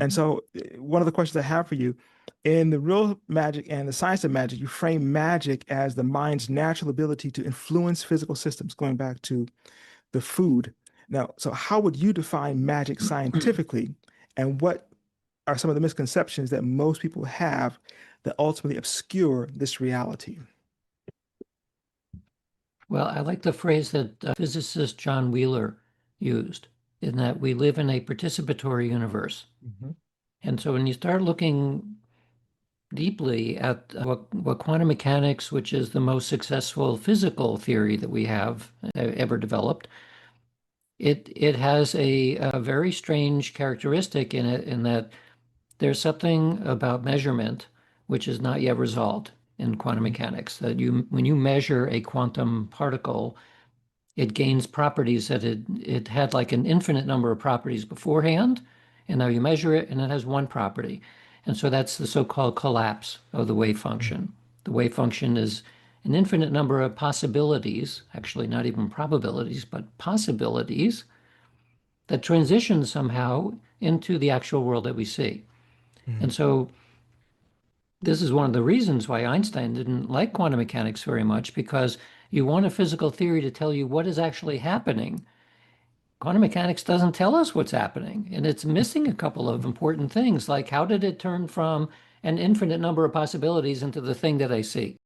And so, one of the questions I have for you, in the real magic and the science of magic, you frame magic as the mind's natural ability to influence physical systems, going back to the food. Now, so how would you define magic scientifically, and what are some of the misconceptions that most people have that ultimately obscure this reality? Well, I like the phrase that physicist John Wheeler used, in that we live in a participatory universe. Mhm. And so when you start looking deeply at what quantum mechanics, which is the most successful physical theory that we have ever developed, it has a very strange characteristic in it, in that there's something about measurement which is not yet resolved in quantum Mhm. mechanics. That when you measure a quantum particle, it gains properties that it had like an infinite number of properties beforehand, and now you measure it and it has one property. And so that's the so-called collapse of the wave function. The wave function is an infinite number of possibilities, actually not even probabilities, but possibilities that transition somehow into the actual world that we see. And Mhm. so this is one of the reasons why Einstein didn't like quantum mechanics very much, because you want a physical theory to tell you what is actually happening. Quantum mechanics doesn't tell us what's happening, and it's missing a couple of important things, like how did it turn from an infinite number of possibilities into the thing that I see?